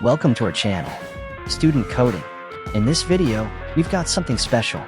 Welcome to our channel, Student Coding. In this video, we've got something special.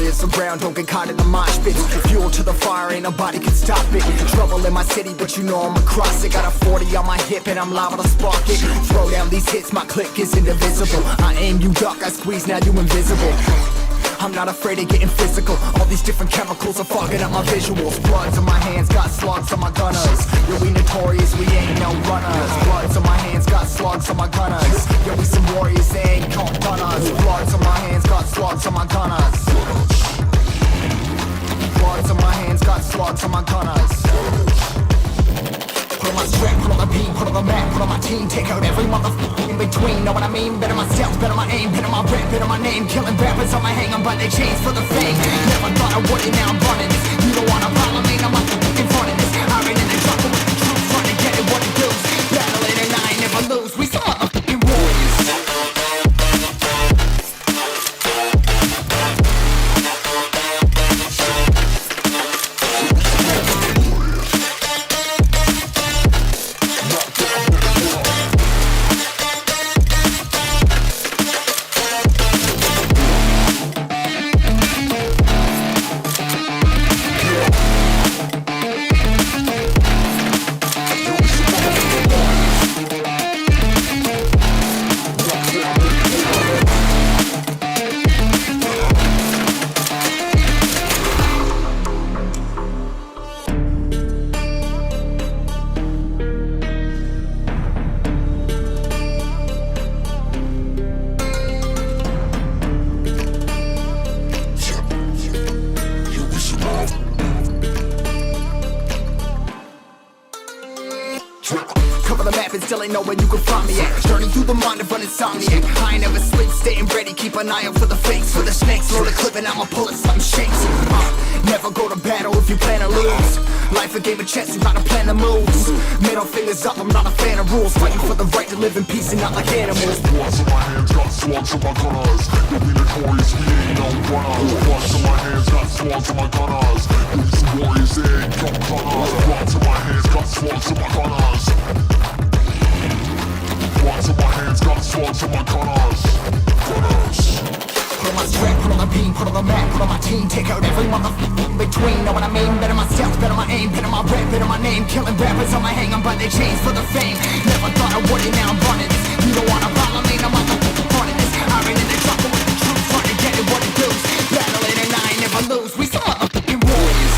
warriors around, don't get caught in the mosh pit. Fuel to the fire, ain't nobody can stop it. Trouble in my city, but you know I'm across it. Got a 40 on my hip and I'm liable to spark it. Throw down these hits, my click is indivisible. I aim, you duck, I squeeze, now you invisible. I'm not afraid of getting physical. All these different chemicals are fogging up my visuals. Bloods on my hands, got slugs on my gunners. Yo, we notorious, we ain't no runners. Bloods on my hands, got slugs on my gunners. Yo, we some warriors, they ain't called gunners. Bloods on my hands, got slugs on my gunners. Bloods on my hands, got slugs on my gunners. Put on my strap, put on the beat, put on the map, put on my team. Take out every motherfucker in between. Know what I mean? Better myself, better my aim, better my rap, better my name. Killing rappers on my hang, I'm by their chains for the fame. Never thought I would it, now I'm running this. You don't wanna follow me, I'm up in front of this. I ran in the jungle with the troops, trying to get it what it does. Battling and I ain't never lose, we some motherfucking warriors. Cover the map and still ain't know where you can find me at. Journey through the mind of an insomniac. I ain't never sleep, staying ready, keep an eye out for the fakes. For the snakes, load a clip and I'ma pull it, something shakes. Never go to battle if you plan to lose. Life a game of chess, you gotta plan the moves. Middle fingers up, I'm not a fan of rules. Fighting for the right to live in peace and not like animals. Bloods in my hands, got slugs on my gunners. Yo, we notorious, we ain't no runners. Bloods in my hands, got slugs on my gunners. Yo, we some warriors, they ain't no gunners. Bloods in my hands, got slugs on my gunners. Bloods in my hands, got slugs on my gunners. Put on my strap, put on the beam, put on the map, put on my team. Take out every motherfucker in between. Know what I mean? Better myself, better my aim, better my rap, better my name. Killing rappers on my hang, I'm by their chains for the fame. Never thought I would it, now I'm running this. You don't wanna follow me, I'm motherfucking running this. I ran in the jungle with the troops, trying to get it what it does. Battling and I ain't never lose, we some motherfucking warriors.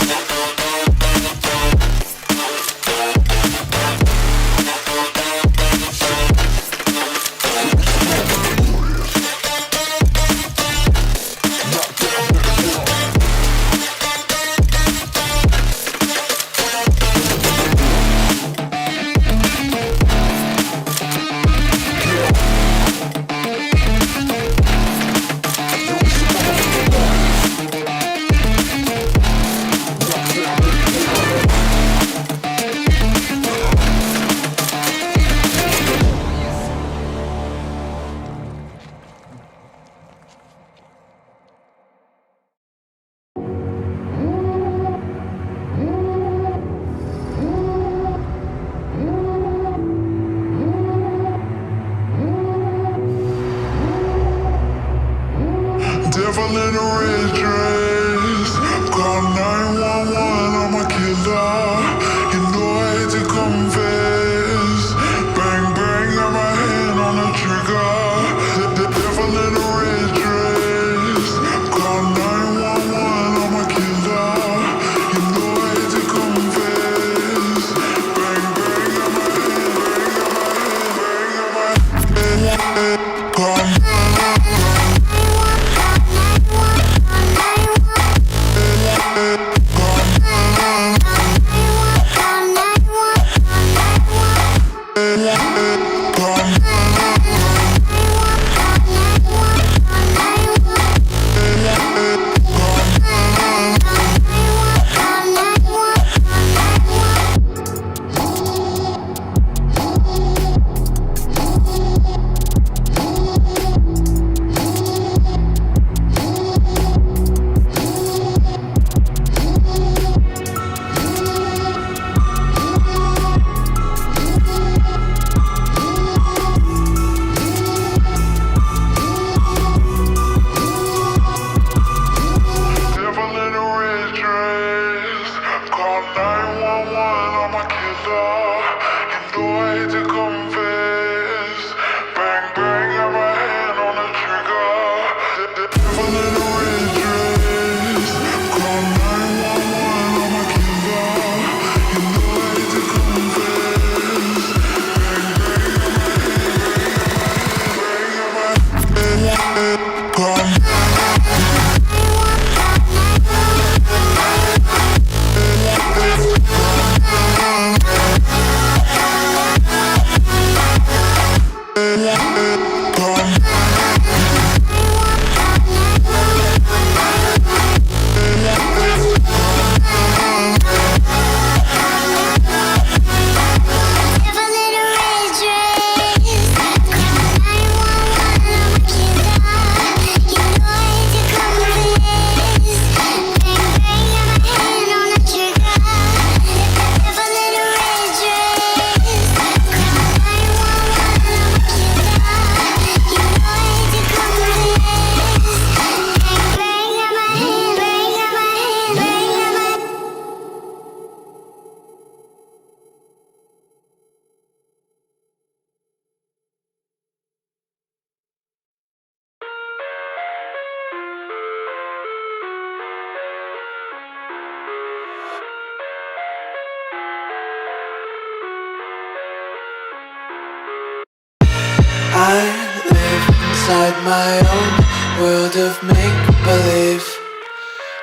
world of make-believe.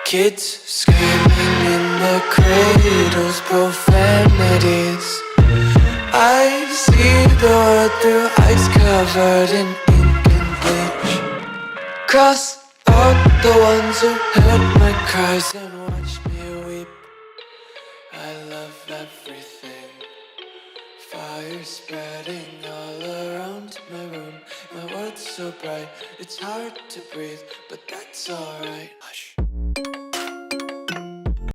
Kids screaming in their cradles, profanities. I see the world through ice covered in ink and bleach. Cross out the ones who heard my cries and watched me weep. I love everything. Fire spreading all around my room. My world's so bright, it's hard to breathe, but that's alright.